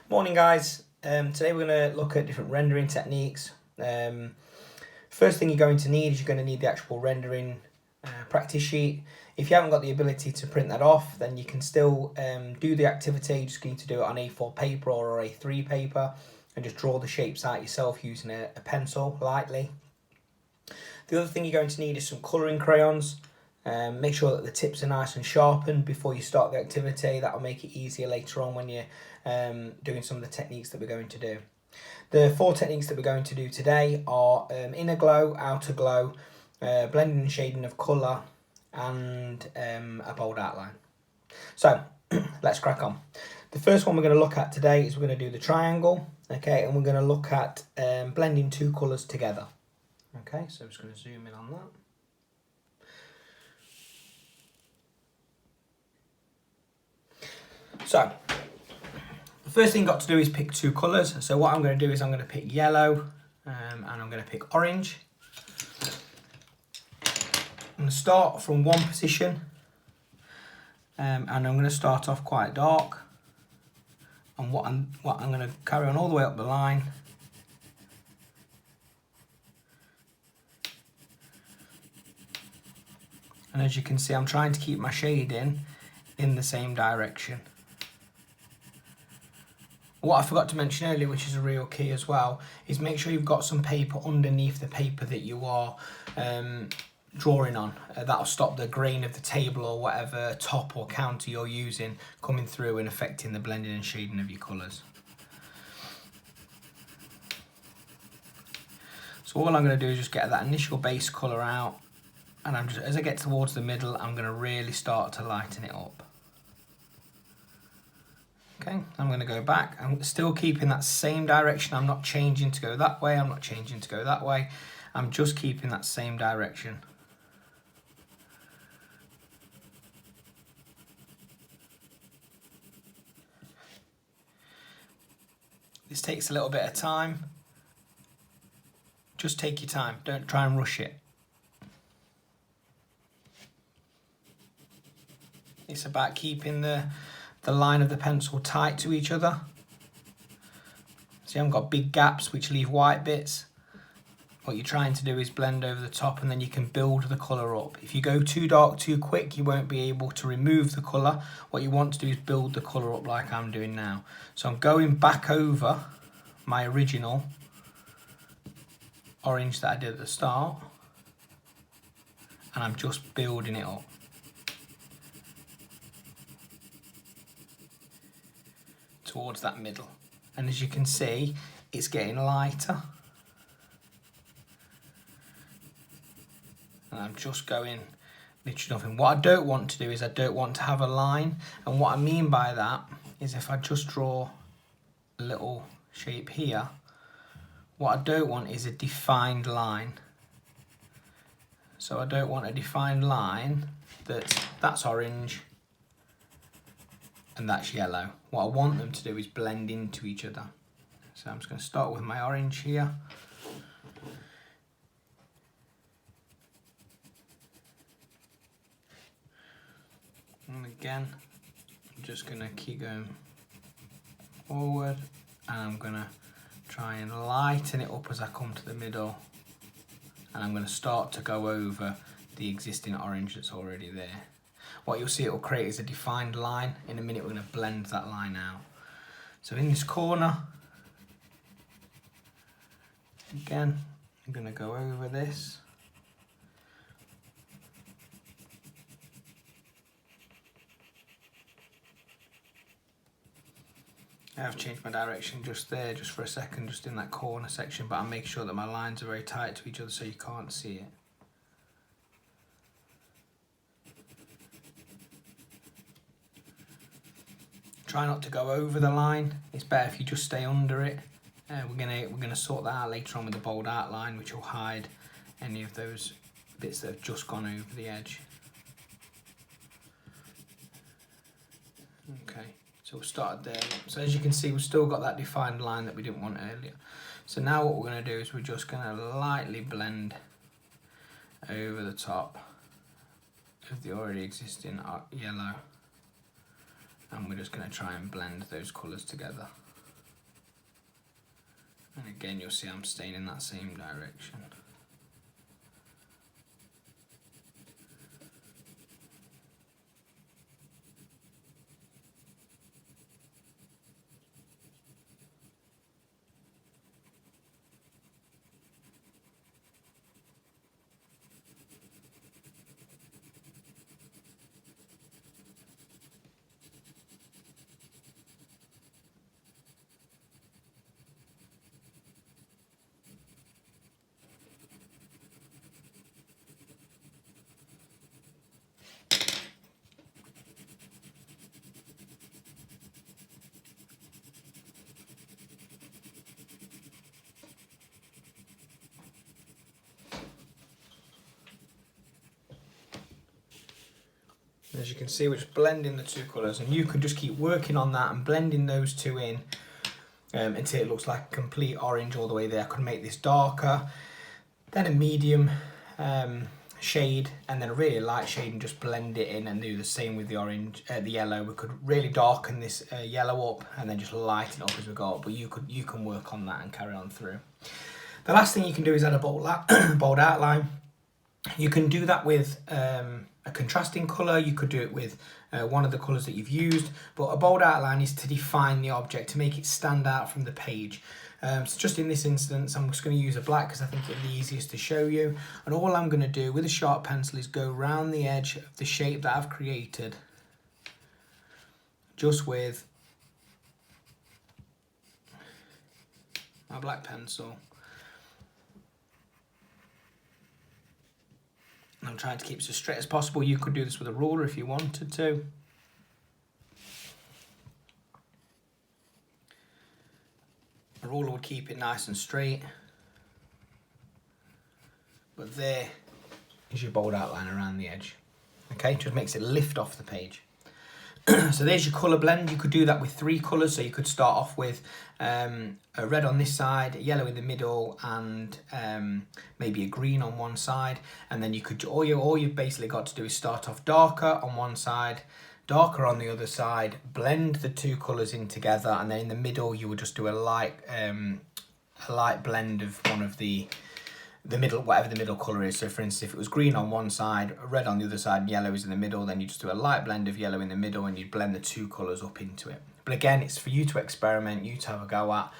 Morning guys, today we're going to look at different rendering techniques. First thing you're going to need is you're going to need the actual rendering practice sheet. If you haven't got the ability to print that off, then you can still do the activity. You just need to do it on A4 paper or A3 paper and just draw the shapes out yourself using a pencil lightly. The other thing you're going to need is some colouring crayons. Make sure that the tips are nice and sharpened before you start the activity. That will make it easier later on when you're doing some of the techniques that we're going to do. The 4 techniques that we're going to do today are inner glow, outer glow, blending and shading of colour, and a bold outline. So let's crack on. The first one we're going to look at today is we're going to do the triangle, okay, and we're going to look at blending 2 colours together. Okay, so I'm just going to zoom in on that. So, the first thing you've got to do is pick 2 colours. So what I'm going to do is I'm going to pick yellow and I'm going to pick orange. I'm going to start from one position and I'm going to start off quite dark. And what I'm going to carry on all the way up the line. And as you can see, I'm trying to keep my shading in the same direction. What I forgot to mention earlier, which is a real key as well, is make sure you've got some paper underneath the paper that you are drawing on. That'll stop the grain of the table or whatever top or counter you're using coming through and affecting the blending and shading of your colours. So all I'm going to do is just get that initial base colour out, and I'm just, as I get towards the middle, I'm going to really start to lighten it up. Okay, I'm going to go back. I'm still keeping that same direction. I'm not changing to go that way. I'm not changing to go that way. I'm just keeping that same direction. This takes a little bit of time. Just take your time. Don't try and rush it. It's about keeping the line of the pencil tight to each other. See, I've got big gaps which leave white bits. What you're trying to do is blend over the top and then you can build the colour up. If you go too dark too quick, you won't be able to remove the colour. What you want to do is build the colour up like I'm doing now. So I'm going back over my original orange that I did at the start and I'm just building it up. Towards that middle, and as you can see, it's getting lighter, and I'm just going literally nothing. What I don't want to do is I don't want to have a line, and what I mean by that is if I just draw a little shape here, what I don't want is a defined line. So I don't want a defined line that's orange and that's yellow. What I want them to do is blend into each other. So I'm just going to start with my orange here. And again, I'm just going to keep going forward and I'm going to try and lighten it up as I come to the middle. And I'm going to start to go over the existing orange that's already there. What you'll see it will create is a defined line. In a minute we're going to blend that line out. So in this corner, again, I'm going to go over this. I've changed my direction just there, just for a second, just in that corner section, but I'll make sure that my lines are very tight to each other so you can't see it. Try not to go over the line. It's better if you just stay under it. We're gonna sort that out later on with the bold outline, which will hide any of those bits that have just gone over the edge. Okay, so we've started there. So as you can see, we've still got that defined line that we didn't want earlier. So now what we're going to do is we're just going to lightly blend over the top of the already existing yellow. And we're just going to try and blend those colours together. And again, you'll see I'm staying in that same direction. As you can see, we're just blending the two colours, and you can just keep working on that and blending those two in until it looks like a complete orange all the way there. I could make this darker, then a medium shade, and then a really light shade, and just blend it in, and do the same with the orange, the yellow. We could really darken this yellow up and then just lighten it up as we go up, but you can work on that and carry on through. The last thing you can do is add a bold outline. You can do that with a contrasting colour. You could do it with one of the colours that you've used, but a bold outline is to define the object, to make it stand out from the page. So just in this instance, I'm just going to use a black because I think it's the easiest to show you. And all I'm going to do with a sharp pencil is go around the edge of the shape that I've created, just with my black pencil. I'm trying to keep it as straight as possible. You could do this with a ruler if you wanted to. A ruler would keep it nice and straight. But there is your bold outline around the edge. Okay, just makes it lift off the page. So there's your colour blend. You could do that with 3 colours. So you could start off with a red on this side, a yellow in the middle, and maybe a green on one side. And then you could, all you've basically got to do is start off darker on one side, darker on the other side, blend the 2 colours in together, and then in the middle you would just do a light blend of one of the middle, whatever the middle colour is. So for instance, if it was green on one side, red on the other side, and yellow is in the middle, then you just do a light blend of yellow in the middle, and you blend the 2 colours up into it. But again, it's for you to experiment, you to have a go at,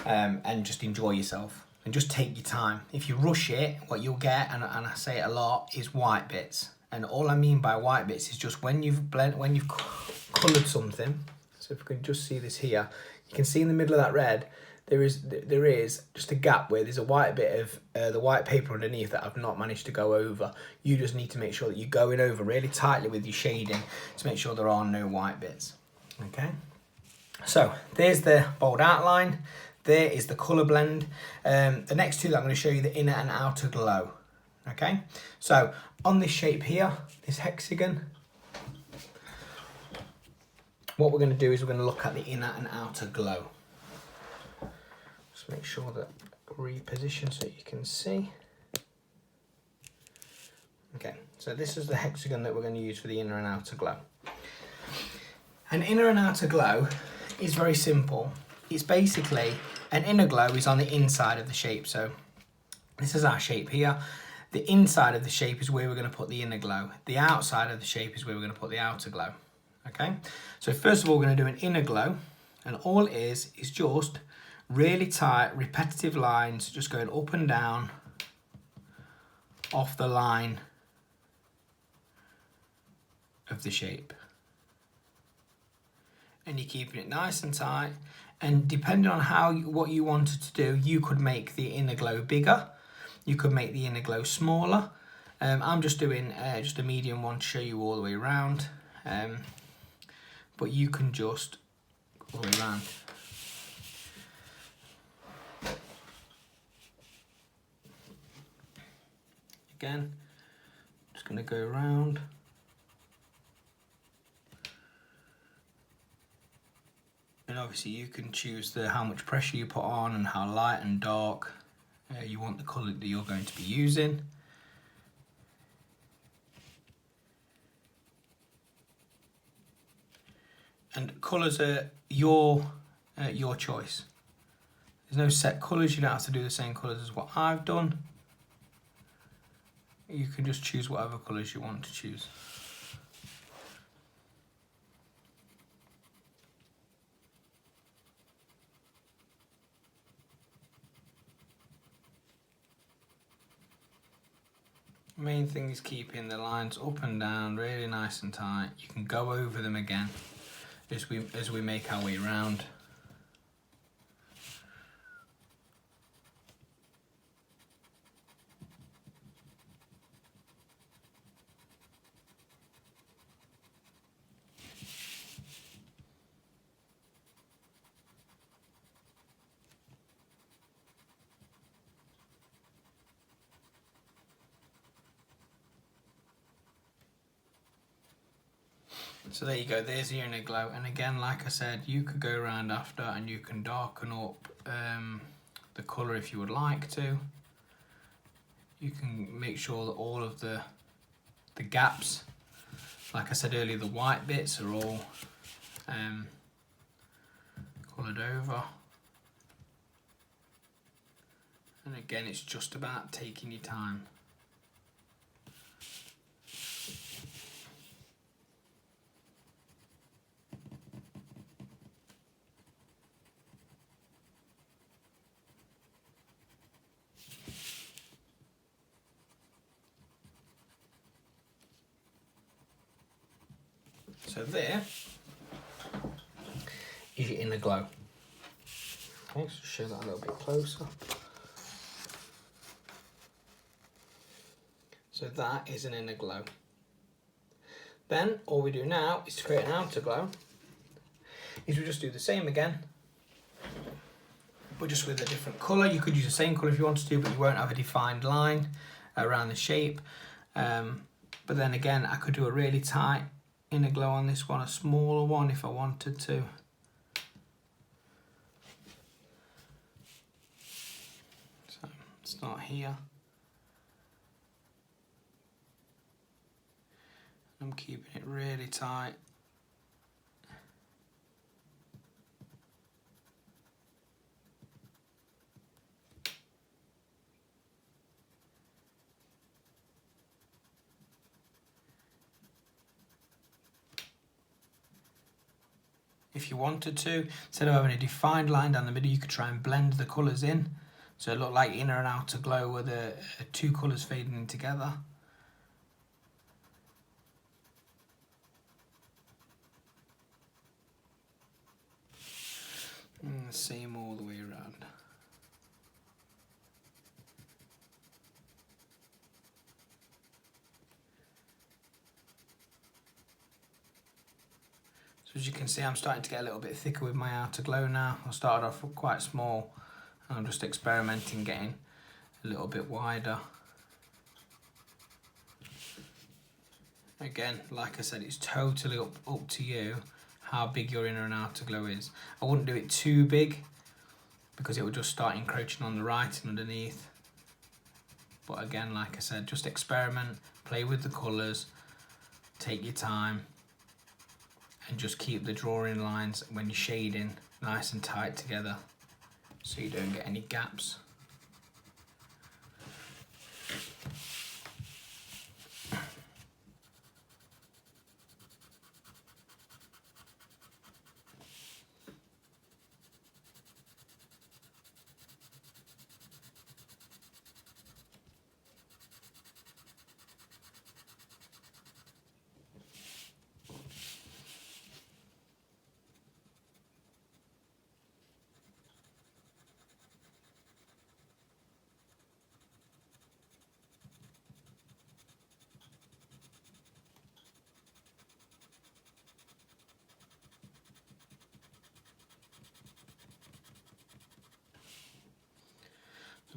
and just enjoy yourself, and just take your time. If you rush it, what you'll get, and I say it a lot, is white bits. And all I mean by white bits is just when you've coloured something. So if we can just see this here, you can see in the middle of that red, there is just a gap where there's a white bit of the white paper underneath that I've not managed to go over. You just need to make sure that you're going over really tightly with your shading to make sure there are no white bits. Okay, so there's the bold outline. There is the colour blend. The next 2 that I'm going to show you, the inner and outer glow. Okay, so on this shape here, this hexagon, what we're going to do is we're going to look at the inner and outer glow. Just make sure that reposition so you can see. Okay, so this is the hexagon that we're going to use for the inner and outer glow. An inner and outer glow is very simple. It's basically, an inner glow is on the inside of the shape. So this is our shape here. The inside of the shape is where we're going to put the inner glow. The outside of the shape is where we're going to put the outer glow. Okay, so first of all, we're going to do an inner glow, and all it is just really tight, repetitive lines, just going up and down off the line of the shape. And you're keeping it nice and tight, and depending on what you wanted to do, you could make the inner glow bigger, you could make the inner glow smaller. I'm just doing just a medium one to show you all the way around, but you can just go all the way around. Again, just going to go around. And obviously you can choose how much pressure you put on and how light and dark you want the colour that you're going to be using. And colours are your choice. There's no set colours, you don't have to do the same colours as what I've done. You can just choose whatever colours you want to choose. Main thing is keeping the lines up and down really nice and tight. You can go over them again as we make our way around. So there you go, there's your inner glow. And again, like I said, you could go around after and you can darken up the colour if you would like to. You can make sure that all of the gaps, like I said earlier, the white bits are all coloured over. And again, it's just about taking your time. So there is your inner glow. Okay, so show that a little bit closer. So that is an inner glow. Then all we do now is to create an outer glow. Is we just do the same again, but just with a different colour. You could use the same colour if you wanted to, but you won't have a defined line around the shape. But then again, I could do a really tight inner glow on this one, a smaller one if I wanted to. So start here. I'm keeping it really tight. If you wanted to, instead of having a defined line down the middle, you could try and blend the colours in. So it looked like inner and outer glow with the two colours fading in together. And the same all the way around. So as you can see, I'm starting to get a little bit thicker with my outer glow now. I started off quite small, and I'm just experimenting, getting a little bit wider. Again, like I said, it's totally up to you how big your inner and outer glow is. I wouldn't do it too big because it would just start encroaching on the writing underneath. But again, like I said, just experiment, play with the colours, take your time, and just keep the drawing lines when you're shading nice and tight together so you don't get any gaps.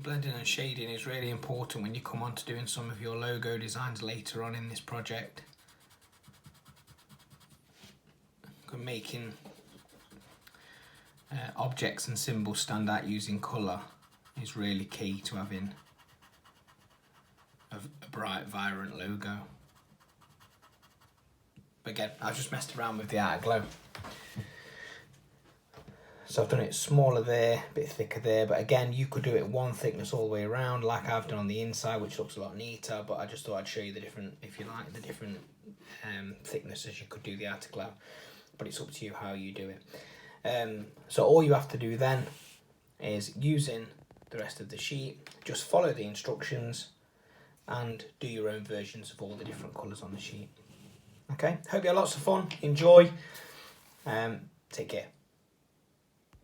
Blending and shading is really important when you come on to doing some of your logo designs later on in this project. Making objects and symbols stand out using colour is really key to having a bright, vibrant logo. But again, I've just messed around with the outer glow. So I've done it smaller there, a bit thicker there, but again, you could do it one thickness all the way around, like I've done on the inside, which looks a lot neater, but I just thought I'd show you the different, if you like, the different thicknesses you could do the autoclave, but it's up to you how you do it. So all you have to do then is, using the rest of the sheet, just follow the instructions and do your own versions of all the different colours on the sheet. Okay, hope you had lots of fun, enjoy, take care.